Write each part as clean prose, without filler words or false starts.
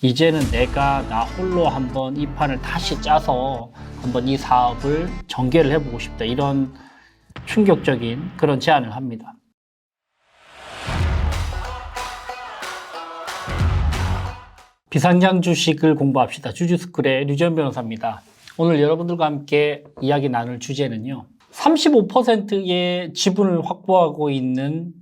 이제는 내가 나 홀로 한번 이 판을 다시 짜서 한번 이 사업을 전개를 해보고 싶다. 이런 충격적인 그런 제안을 합니다. 비상장 주식을 공부합시다. 주주스쿨의 류지연 변호사입니다. 오늘 여러분들과 함께 이야기 나눌 주제는요. 35%의 지분을 확보하고 있는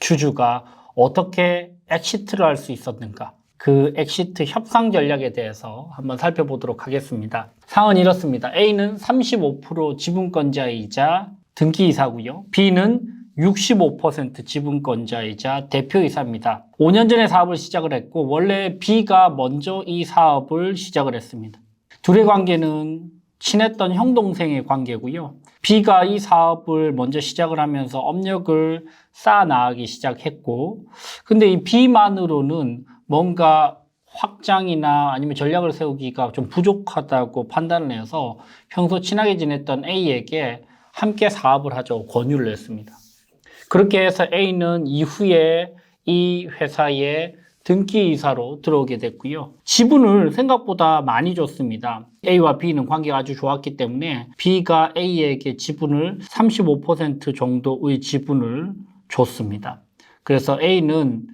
주주가 어떻게 엑시트를 할 수 있었는가? 그 엑시트 협상 전략에 대해서 한번 살펴보도록 하겠습니다. 상황은 이렇습니다. A는 35% 지분권자이자 등기이사고요. B는 65% 지분권자이자 대표이사입니다. 5년 전에 사업을 시작을 했고 원래 B가 먼저 이 사업을 시작을 했습니다. 둘의 관계는 친했던 형동생의 관계고요. B가 이 사업을 먼저 시작을 하면서 업력을 쌓아나가기 시작했고 근데 이 B만으로는 뭔가 확장이나 아니면 전략을 세우기가 좀 부족하다고 판단을 해서 평소 친하게 지냈던 A에게 함께 사업을 하자고 권유를 했습니다. 그렇게 해서 A는 이후에 이 회사의 등기이사로 들어오게 됐고요. 지분을 생각보다 많이 줬습니다. A와 B는 관계가 아주 좋았기 때문에 B가 A에게 지분을 35% 정도의 지분을 줬습니다. 그래서 A는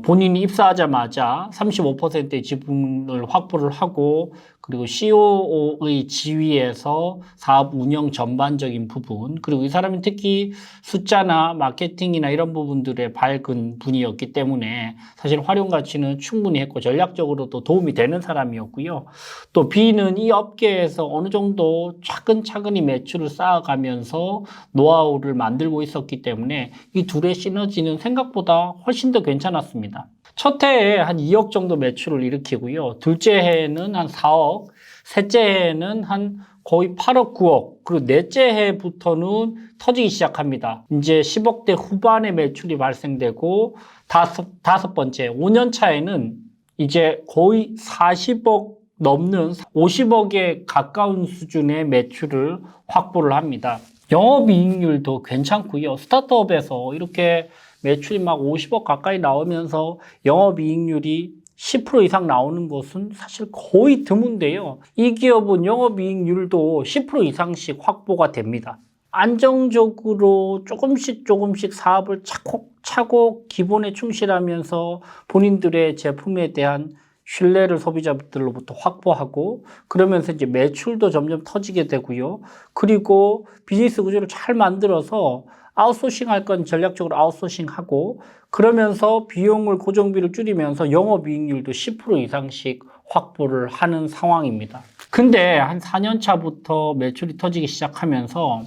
본인이 입사하자마자 35%의 지분을 확보를 하고 그리고 COO의 지위에서 사업 운영 전반적인 부분 그리고 이 사람이 특히 숫자나 마케팅이나 이런 부분들에 밝은 분이었기 때문에 사실 활용 가치는 충분히 했고 전략적으로도 도움이 되는 사람이었고요. 또 B는 이 업계에서 어느 정도 차근차근히 매출을 쌓아가면서 노하우를 만들고 있었기 때문에 이 둘의 시너지는 생각보다 훨씬 더 괜찮았습니다. 첫 해에 한 2억 정도 매출을 일으키고요. 둘째 해에는 한 4억, 셋째 해에는 한 거의 8억, 9억, 그리고 넷째 해부터는 터지기 시작합니다. 이제 10억대 후반의 매출이 발생되고 다섯 번째, 5년 차에는 이제 거의 40억 넘는 50억에 가까운 수준의 매출을 확보를 합니다. 영업이익률도 괜찮고요. 스타트업에서 이렇게 매출이 막 50억 가까이 나오면서 영업이익률이 10% 이상 나오는 것은 사실 거의 드문데요. 이 기업은 영업이익률도 10% 이상씩 확보가 됩니다. 안정적으로 조금씩 사업을 차곡차곡 기본에 충실하면서 본인들의 제품에 대한 신뢰를 소비자들로부터 확보하고 그러면서 이제 매출도 점점 터지게 되고요. 그리고 비즈니스 구조를 잘 만들어서 아웃소싱 할 건 전략적으로 아웃소싱하고 그러면서 비용을 고정비를 줄이면서 영업이익률도 10% 이상씩 확보를 하는 상황입니다. 근데 한 4년 차부터 매출이 터지기 시작하면서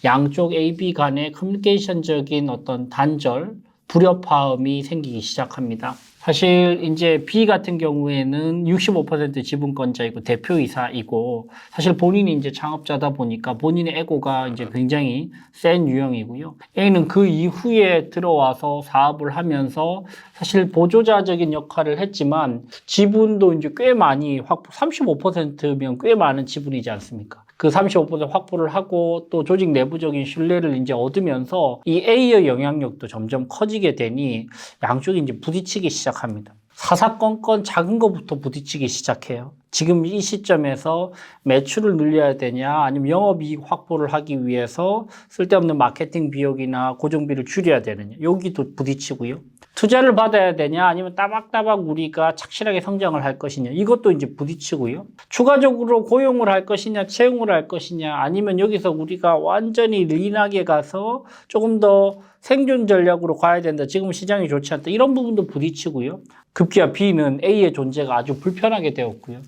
양쪽 A, B 간의 커뮤니케이션적인 어떤 단절, 불협화음이 생기기 시작합니다. 사실 이제 B 같은 경우에는 65% 지분권자이고 대표이사이고 사실 본인이 이제 창업자다 보니까 본인의 에고가 이제 굉장히 센 유형이고요. A는 그 이후에 들어와서 사업을 하면서 사실 보조자적인 역할을 했지만 지분도 이제 꽤 많이 35%면 꽤 많은 지분이지 않습니까? 그 35% 확보를 하고 또 조직 내부적인 신뢰를 이제 얻으면서 이 A의 영향력도 점점 커지게 되니 양쪽이 이제 부딪히기 시작합니다. 사사건건 작은 것부터 부딪히기 시작해요. 지금 이 시점에서 매출을 늘려야 되냐 아니면 영업이익 확보를 하기 위해서 쓸데없는 마케팅 비용이나 고정비를 줄여야 되느냐 여기도 부딪히고요. 투자를 받아야 되냐 아니면 따박따박 우리가 착실하게 성장을 할 것이냐 이것도 이제 부딪히고요. 추가적으로 고용을 할 것이냐 채용을 할 것이냐 아니면 여기서 우리가 완전히 린하게 가서 조금 더 생존 전략으로 가야 된다. 지금 시장이 좋지 않다. 이런 부분도 부딪히고요. 급기야 B는 A의 존재가 아주 불편하게 되었고요.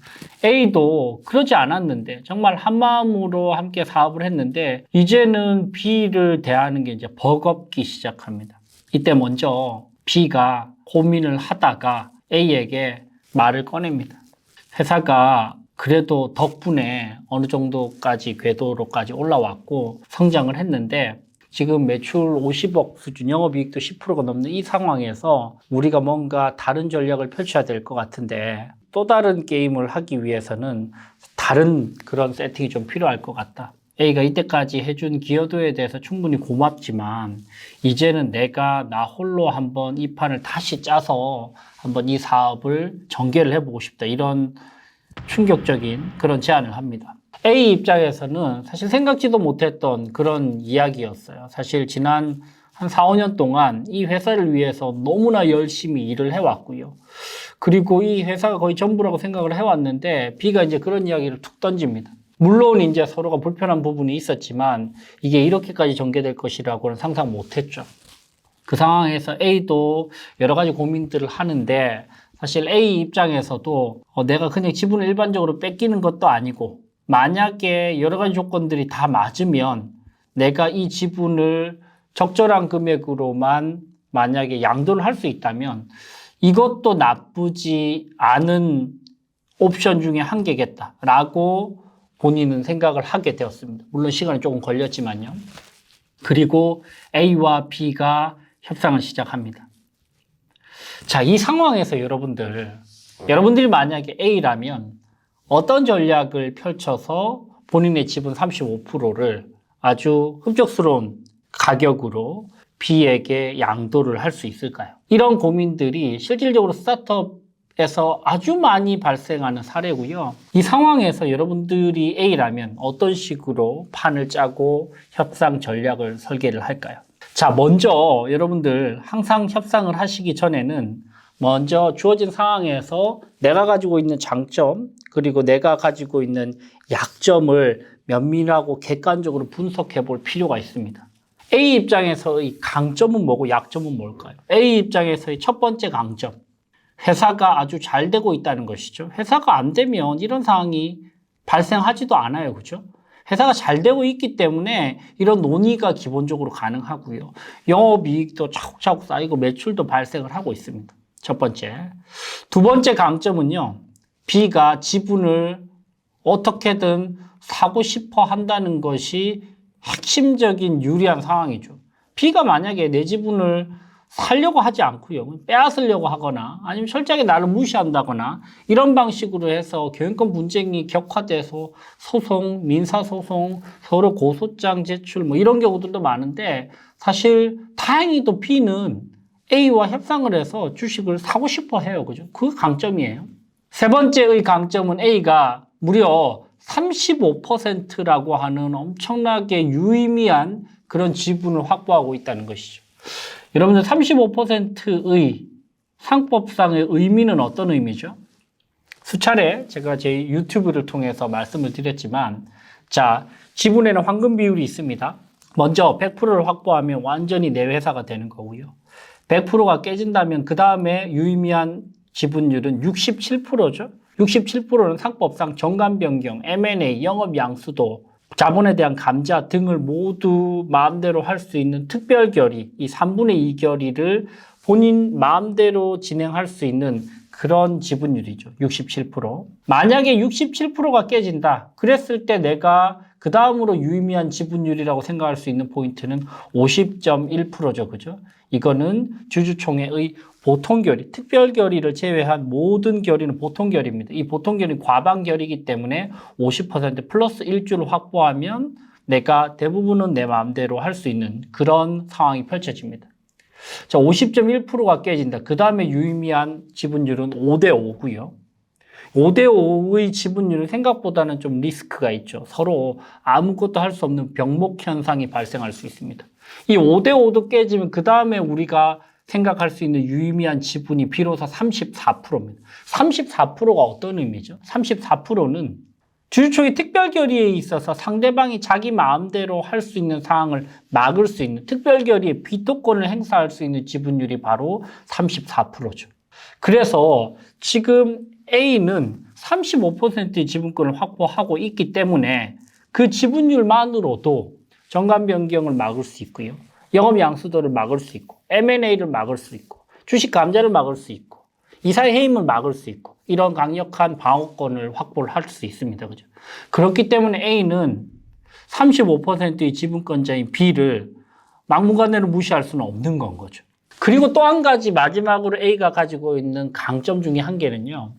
A도 그러지 않았는데 정말 한마음으로 함께 사업을 했는데 이제는 B를 대하는 게 이제 버겁기 시작합니다. 이때 먼저 B가 고민을 하다가 A에게 말을 꺼냅니다. 회사가 그래도 덕분에 어느 정도까지 궤도로까지 올라왔고 성장을 했는데 지금 매출 50억 수준, 영업이익도 10%가 넘는 이 상황에서 우리가 뭔가 다른 전략을 펼쳐야 될 것 같은데 또 다른 게임을 하기 위해서는 다른 그런 세팅이 좀 필요할 것 같다. A가 이때까지 해준 기여도에 대해서 충분히 고맙지만 이제는 내가 나 홀로 한번 이 판을 다시 짜서 한번 이 사업을 전개를 해보고 싶다. 이런 충격적인 그런 제안을 합니다. A 입장에서는 사실 생각지도 못했던 그런 이야기였어요. 사실 지난 한 4, 5년 동안 이 회사를 위해서 너무나 열심히 일을 해왔고요. 그리고 이 회사가 거의 전부라고 생각을 해왔는데 B가 이제 그런 이야기를 툭 던집니다. 물론 이제 서로가 불편한 부분이 있었지만 이게 이렇게까지 전개될 것이라고는 상상 못했죠. 그 상황에서 A도 여러 가지 고민들을 하는데 사실 A 입장에서도 내가 그냥 지분을 일반적으로 뺏기는 것도 아니고 만약에 여러 가지 조건들이 다 맞으면 내가 이 지분을 적절한 금액으로만 만약에 양도를 할 수 있다면 이것도 나쁘지 않은 옵션 중에 한 개겠다라고 본인은 생각을 하게 되었습니다. 물론 시간이 조금 걸렸지만요. 그리고 A와 B가 협상을 시작합니다. 자, 이 상황에서 여러분들이 만약에 A라면 어떤 전략을 펼쳐서 본인의 지분 35%를 아주 흡족스러운 가격으로 B에게 양도를 할 수 있을까요? 이런 고민들이 실질적으로 스타트업에서 아주 많이 발생하는 사례고요. 이 상황에서 여러분들이 A라면 어떤 식으로 판을 짜고 협상 전략을 설계를 할까요? 자, 먼저 여러분들 항상 협상을 하시기 전에는 먼저 주어진 상황에서 내가 가지고 있는 장점 그리고 내가 가지고 있는 약점을 면밀하고 객관적으로 분석해 볼 필요가 있습니다. A 입장에서의 강점은 뭐고 약점은 뭘까요? A 입장에서의 첫 번째 강점, 회사가 아주 잘 되고 있다는 것이죠. 회사가 안 되면 이런 상황이 발생하지도 않아요. 그죠? 회사가 잘 되고 있기 때문에 이런 논의가 기본적으로 가능하고요. 영업이익도 차곡차곡 쌓이고 매출도 발생을 하고 있습니다. 첫 번째. 두 번째 강점은요. B가 지분을 어떻게든 사고 싶어 한다는 것이 핵심적인 유리한 상황이죠. B가 만약에 내 지분을 살려고 하지 않고요. 빼앗으려고 하거나 아니면 철저하게 나를 무시한다거나 이런 방식으로 해서 경영권 분쟁이 격화돼서 소송, 민사소송, 서로 고소장 제출 뭐 이런 경우들도 많은데 사실 다행히도 B는 A와 협상을 해서 주식을 사고 싶어 해요. 그죠? 그 강점이에요. 세 번째의 강점은 A가 무려 35%라고 하는 엄청나게 유의미한 그런 지분을 확보하고 있다는 것이죠. 여러분들 35%의 상법상의 의미는 어떤 의미죠? 수차례 제가 제 유튜브를 통해서 말씀을 드렸지만 자, 지분에는 황금 비율이 있습니다. 먼저 100%를 확보하면 완전히 내 회사가 되는 거고요. 100%가 깨진다면 그 다음에 유의미한 지분율은 67%죠. 67%는 상법상 정관 변경, M&A, 영업 양수도, 자본에 대한 감자 등을 모두 마음대로 할 수 있는 특별 결의, 이 3분의 2 결의를 본인 마음대로 진행할 수 있는 그런 지분율이죠. 67%. 만약에 67%가 깨진다. 그랬을 때 내가 그 다음으로 유의미한 지분율이라고 생각할 수 있는 포인트는 50.1%죠. 그죠? 이거는 주주총회의 보통 결의, 특별 결의를 제외한 모든 결의는 보통 결의입니다. 이 보통 결의는 과반 결의이기 때문에 50% 플러스 1주를 확보하면 내가 대부분은 내 마음대로 할 수 있는 그런 상황이 펼쳐집니다. 자, 50.1%가 깨진다. 그 다음에 유의미한 지분율은 5대5고요. 5대5의 지분율은 생각보다는 좀 리스크가 있죠. 서로 아무것도 할 수 없는 병목 현상이 발생할 수 있습니다. 이 5대5도 깨지면 그 다음에 우리가 생각할 수 있는 유의미한 지분이 비로소 34%입니다. 34%가 어떤 의미죠? 34%는 주주총회 특별 결의에 있어서 상대방이 자기 마음대로 할 수 있는 사항을 막을 수 있는 특별 결의의 비토권을 행사할 수 있는 지분율이 바로 34%죠. 그래서 지금 A는 35%의 지분권을 확보하고 있기 때문에 그 지분율만으로도 정관 변경을 막을 수 있고요. 영업 양수도를 막을 수 있고 M&A를 막을 수 있고 주식 감자를 막을 수 있고 이사의 해임을 막을 수 있고 이런 강력한 방어권을 확보를 할 수 있습니다. 그죠? 그렇기 때문에 A는 35%의 지분권자인 B를 막무가내로 무시할 수는 없는 건 거죠. 그리고 또 한 가지 마지막으로 A가 가지고 있는 강점 중에 한 개는요.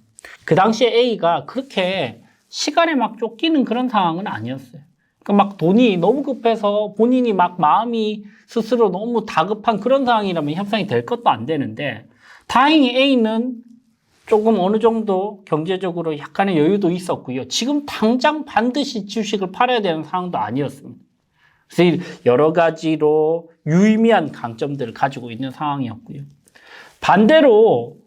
그 당시에 A가 그렇게 시간에 막 쫓기는 그런 상황은 아니었어요. 막 돈이 너무 급해서 본인이 막 마음이 스스로 너무 다급한 그런 상황이라면 협상이 될 것도 안 되는데, 다행히 A는 조금 어느 정도 경제적으로 약간의 여유도 있었고요. 지금 당장 반드시 주식을 팔아야 되는 상황도 아니었습니다. 그래서 여러 가지로 유의미한 강점들을 가지고 있는 상황이었고요. 반대로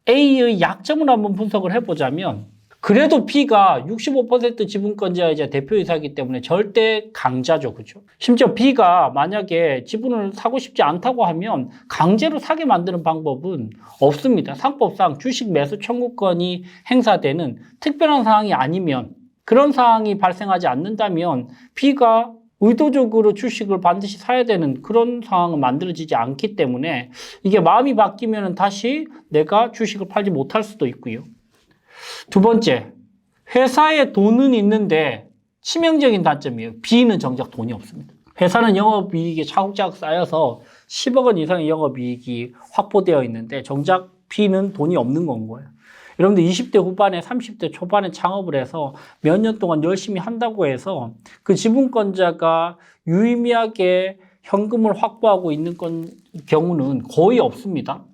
A의 약점을 한번 분석을 해보자면, 그래도 B가 65% 지분권자이자 대표이사이기 때문에 절대 강자죠. 그죠? 심지어 B가 만약에 지분을 사고 싶지 않다고 하면 강제로 사게 만드는 방법은 없습니다. 상법상 주식 매수 청구권이 행사되는 특별한 상황이 아니면, 그런 상황이 발생하지 않는다면 B가 의도적으로 주식을 반드시 사야 되는 그런 상황은 만들어지지 않기 때문에, 이게 마음이 바뀌면 다시 내가 주식을 팔지 못할 수도 있고요. 두 번째, 회사에 돈은 있는데 치명적인 단점이에요. B는 정작 돈이 없습니다. 회사는 영업이익이 차곡차곡 쌓여서 10억 원 이상의 영업이익이 확보되어 있는데 정작 B는 돈이 없는 건 거예요. 여러분들 20대 후반에 30대 초반에 창업을 해서 몇 년 동안 열심히 한다고 해서 그 지분권자가 유의미하게 현금을 확보하고 있는 경우는 거의 없습니다.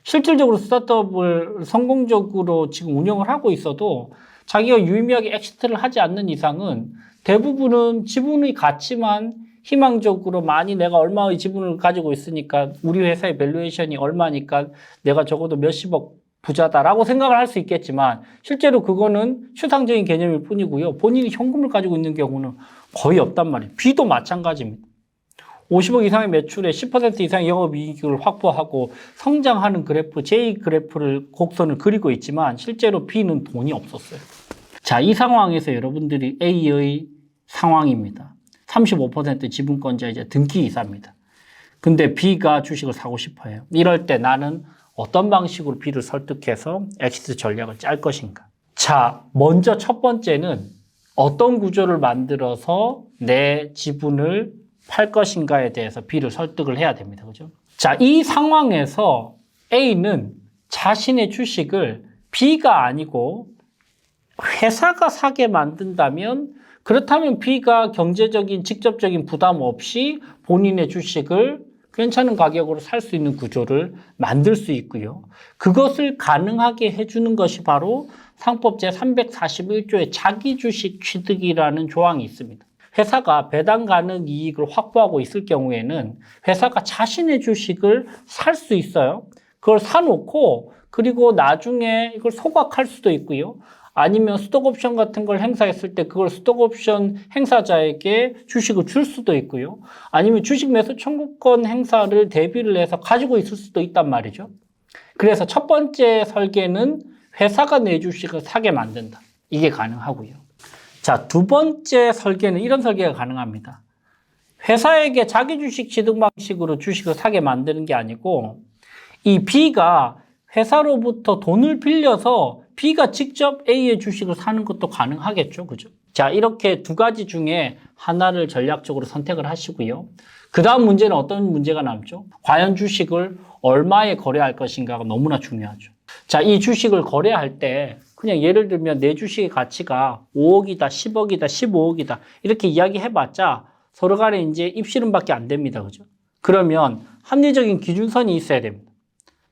실질적으로 스타트업을 성공적으로 지금 운영을 하고 있어도 자기가 유의미하게 엑시트를 하지 않는 이상은 대부분은 지분의 가치만 희망적으로, 많이 내가 얼마의 지분을 가지고 있으니까 우리 회사의 밸류에이션이 얼마니까 내가 적어도 몇십억 부자다라고 생각을 할 수 있겠지만, 실제로 그거는 추상적인 개념일 뿐이고요. 본인이 현금을 가지고 있는 경우는 거의 없단 말이에요. B도 마찬가지입니다. 50억 이상의 매출에 10% 이상의 영업이익을 확보하고 성장하는 그래프, J 그래프를 곡선을 그리고 있지만 실제로 B는 돈이 없었어요. 자, 이 상황에서 여러분들이 A의 상황입니다. 35% 지분권자이자 등기이사입니다. 근데 B가 주식을 사고 싶어요. 이럴 때 나는 어떤 방식으로 B를 설득해서 엑시트 전략을 짤 것인가? 자, 먼저 첫 번째는 어떤 구조를 만들어서 내 지분을 팔 것인가에 대해서 B를 설득을 해야 됩니다. 그죠? 자, 이 상황에서 A는 자신의 주식을 B가 아니고 회사가 사게 만든다면, 그렇다면 B가 경제적인 직접적인 부담 없이 본인의 주식을 괜찮은 가격으로 살 수 있는 구조를 만들 수 있고요. 그것을 가능하게 해주는 것이 바로 상법 제341조의 자기주식 취득이라는 조항이 있습니다. 회사가 배당 가능 이익을 확보하고 있을 경우에는 회사가 자신의 주식을 살 수 있어요. 그걸 사놓고 그리고 나중에 이걸 소각할 수도 있고요. 아니면 스톡옵션 같은 걸 행사했을 때 그걸 스톡옵션 행사자에게 주식을 줄 수도 있고요. 아니면 주식 매수 청구권 행사를 대비를 해서 가지고 있을 수도 있단 말이죠. 그래서 첫 번째 설계는 회사가 내 주식을 사게 만든다. 이게 가능하고요. 자, 두 번째 설계는 이런 설계가 가능합니다. 회사에게 자기 주식 취득 방식으로 주식을 사게 만드는 게 아니고, 이 B가 회사로부터 돈을 빌려서 B가 직접 A의 주식을 사는 것도 가능하겠죠. 그죠? 자, 이렇게 두 가지 중에 하나를 전략적으로 선택을 하시고요. 그 다음 문제는 어떤 문제가 남죠? 과연 주식을 얼마에 거래할 것인가가 너무나 중요하죠. 자, 이 주식을 거래할 때 그냥 예를 들면 내 주식의 가치가 5억이다, 10억이다, 15억이다 이렇게 이야기해봤자 서로 간에 이제 입씨름밖에 안 됩니다. 그죠? 그러면 합리적인 기준선이 있어야 됩니다.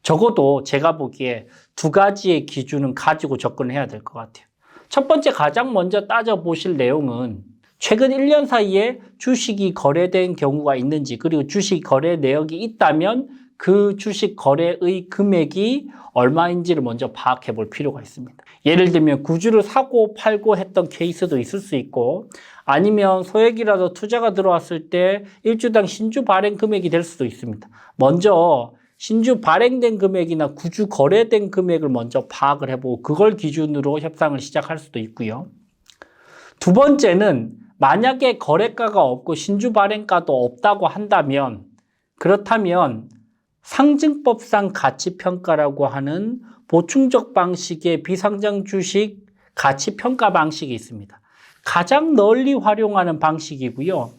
적어도 제가 보기에 두 가지의 기준은 가지고 접근을 해야 될 것 같아요. 첫 번째, 가장 먼저 따져보실 내용은 최근 1년 사이에 주식이 거래된 경우가 있는지, 그리고 주식 거래 내역이 있다면 그 주식 거래의 금액이 얼마인지를 먼저 파악해 볼 필요가 있습니다. 예를 들면 구주를 사고 팔고 했던 케이스도 있을 수 있고, 아니면 소액이라도 투자가 들어왔을 때 일주당 신주 발행 금액이 될 수도 있습니다. 먼저 신주 발행된 금액이나 구주 거래된 금액을 먼저 파악을 해보고 그걸 기준으로 협상을 시작할 수도 있고요. 두 번째는 만약에 거래가가 없고 신주 발행가도 없다고 한다면, 그렇다면 상증법상 가치평가라고 하는 보충적 방식의 비상장 주식 가치평가 방식이 있습니다. 가장 널리 활용하는 방식이고요.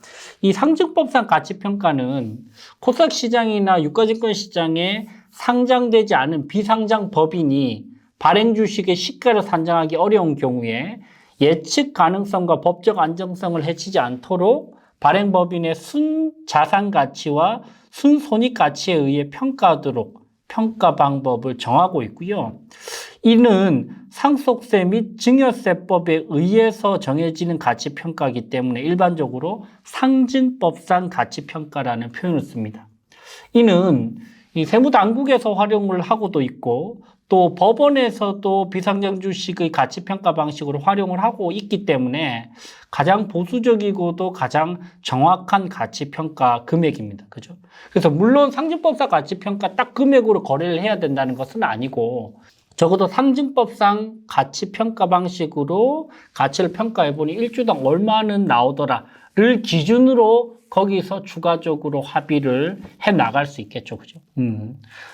이 상증법상 가치평가는 코스닥 시장이나 유가증권 시장에 상장되지 않은 비상장 법인이 발행 주식의 시가를 산정하기 어려운 경우에 예측 가능성과 법적 안정성을 해치지 않도록 발행법인의 순자산 가치와 순손익 가치에 의해 평가하도록 평가 방법을 정하고 있고요. 이는 상속세 및 증여세법에 의해서 정해지는 가치평가이기 때문에 일반적으로 상증법상 가치평가라는 표현을 씁니다. 이는 이 세무당국에서 활용을 하고도 있고 또 법원에서도 비상장 주식의 가치평가 방식으로 활용을 하고 있기 때문에 가장 보수적이고도 가장 정확한 가치평가 금액입니다. 그죠? 그래서 물론 상증법상 가치평가 딱 금액으로 거래를 해야 된다는 것은 아니고 적어도 상증법상 가치평가 방식으로 가치를 평가해보니 일주당 얼마는 나오더라를 기준으로 거기서 추가적으로 합의를 해 나갈 수 있겠죠. 그죠?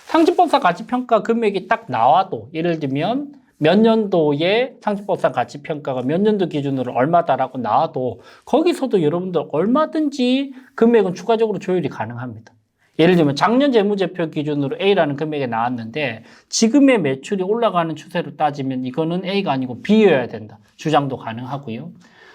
상증법상 가치평가 금액이 딱 나와도 예를 들면 몇 년도에 상증법상 가치평가가 몇 년도 기준으로 얼마다라고 나와도 거기서도 여러분들 얼마든지 금액은 추가적으로 조율이 가능합니다. 예를 들면 작년 재무제표 기준으로 A라는 금액이 나왔는데 지금의 매출이 올라가는 추세로 따지면 이거는 A가 아니고 B여야 된다. 주장도 가능하고요.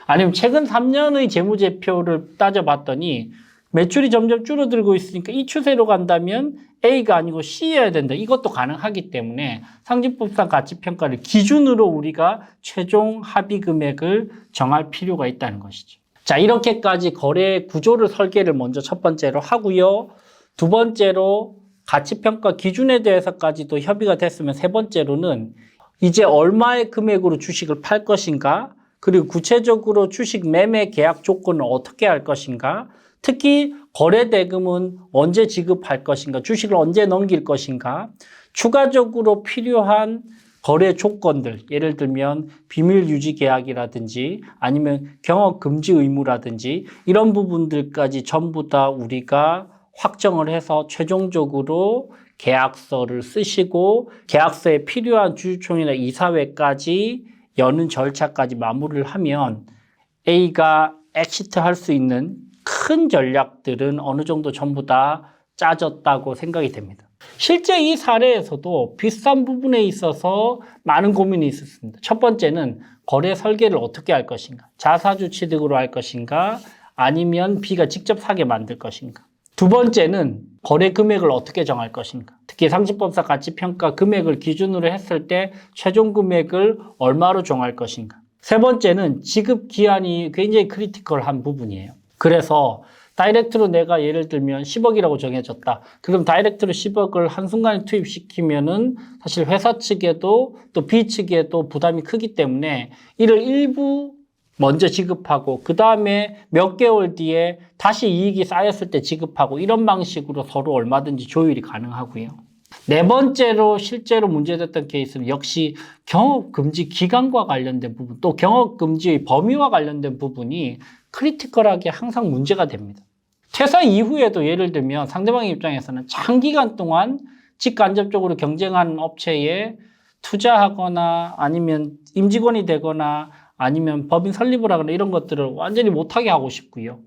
아니면 최근 3년의 재무제표를 따져봤더니 매출이 점점 줄어들고 있으니까 이 추세로 간다면 A가 아니고 C여야 된다. 이것도 가능하기 때문에 상증법상 가치평가를 기준으로 우리가 최종 합의 금액을 정할 필요가 있다는 것이죠. 자, 이렇게까지 거래 구조를 설계를 먼저 첫 번째로 하고요. 두 번째로 가치평가 기준에 대해서까지도 협의가 됐으면 세 번째로는 이제 얼마의 금액으로 주식을 팔 것인가, 그리고 구체적으로 주식 매매 계약 조건을 어떻게 할 것인가, 특히 거래 대금은 언제 지급할 것인가, 주식을 언제 넘길 것인가, 추가적으로 필요한 거래 조건들, 예를 들면 비밀 유지 계약이라든지 아니면 경업 금지 의무라든지 이런 부분들까지 전부 다 우리가 확정을 해서 최종적으로 계약서를 쓰시고 계약서에 필요한 주주총회나 이사회까지 여는 절차까지 마무리를 하면 A가 엑시트 할 수 있는 큰 전략들은 어느 정도 전부 다 짜졌다고 생각이 됩니다. 실제 이 사례에서도 비슷한 부분에 있어서 많은 고민이 있었습니다. 첫 번째는 거래 설계를 어떻게 할 것인가, 자사주 취득으로 할 것인가, 아니면 B가 직접 사게 만들 것인가. 두 번째는 거래 금액을 어떻게 정할 것인가. 특히 상증법상 가치평가 금액을 기준으로 했을 때 최종 금액을 얼마로 정할 것인가. 세 번째는 지급 기한이 굉장히 크리티컬한 부분이에요. 그래서 다이렉트로 내가 예를 들면 10억이라고 정해졌다. 그럼 다이렉트로 10억을 한순간에 투입시키면은 사실 회사 측에도 또 B 측에도 부담이 크기 때문에 이를 일부 먼저 지급하고 그 다음에 몇 개월 뒤에 다시 이익이 쌓였을 때 지급하고 이런 방식으로 서로 얼마든지 조율이 가능하고요. 네 번째로 실제로 문제됐던 케이스는 역시 경업금지 기간과 관련된 부분, 또 경업금지의 범위와 관련된 부분이 크리티컬하게 항상 문제가 됩니다. 퇴사 이후에도 예를 들면 상대방의 입장에서는 장기간 동안 직간접적으로 경쟁하는 업체에 투자하거나 아니면 임직원이 되거나 아니면 법인 설립을 하거나 이런 것들을 완전히 못하게 하고 싶고요.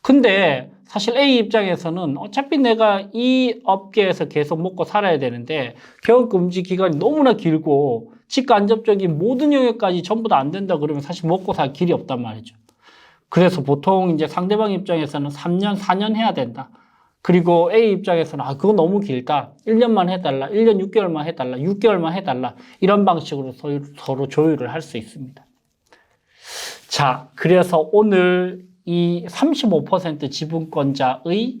근데 사실 A 입장에서는 어차피 내가 이 업계에서 계속 먹고 살아야 되는데 경업금지 기간이 너무나 길고 직간접적인 모든 영역까지 전부 다 안 된다 그러면 사실 먹고 살 길이 없단 말이죠. 그래서 보통 이제 상대방 입장에서는 3년, 4년 해야 된다. 그리고 A 입장에서는 그거 너무 길다. 1년만 해달라. 1년 6개월만 해달라. 6개월만 해달라. 이런 방식으로 서로 조율을 할 수 있습니다. 자, 그래서 오늘 이 35% 지분권자의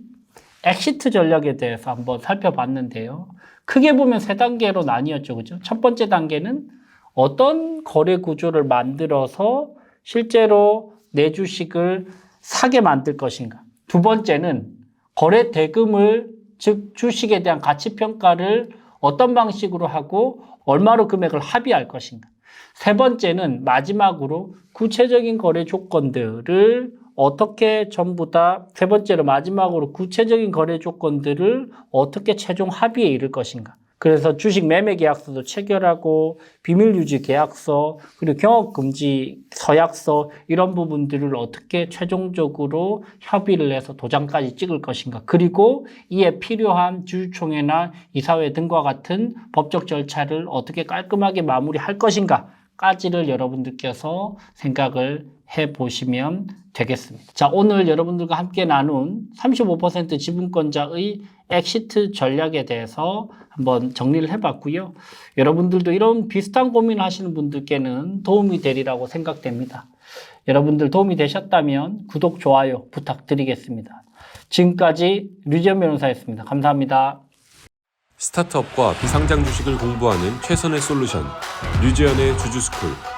엑시트 전략에 대해서 한번 살펴봤는데요. 크게 보면 세 단계로 나뉘었죠. 그죠? 첫 번째 단계는 어떤 거래 구조를 만들어서 실제로 내 주식을 사게 만들 것인가. 두 번째는 거래 대금을, 즉 주식에 대한 가치 평가를 어떤 방식으로 하고 얼마로 금액을 합의할 것인가. 세 번째는 마지막으로 구체적인 거래 조건들을 어떻게 전부 다, 세 번째로 마지막으로 구체적인 거래 조건들을 어떻게 최종 합의에 이를 것인가. 그래서 주식 매매 계약서도 체결하고 비밀유지 계약서 그리고 경업금지 서약서 이런 부분들을 어떻게 최종적으로 협의를 해서 도장까지 찍을 것인가. 그리고 이에 필요한 주주총회나 이사회 등과 같은 법적 절차를 어떻게 깔끔하게 마무리할 것인가. 가지를 여러분들께서 생각을 해보시면 되겠습니다. 자, 오늘 여러분들과 함께 나눈 35% 지분권자의 엑시트 전략에 대해서 한번 정리를 해봤고요. 여러분들도 이런 비슷한 고민을 하시는 분들께는 도움이 되리라고 생각됩니다. 여러분들 도움이 되셨다면 구독, 좋아요 부탁드리겠습니다. 지금까지 류지연 변호사였습니다. 감사합니다. 스타트업과 비상장 주식을 공부하는 최선의 솔루션, 류지연의 주주스쿨.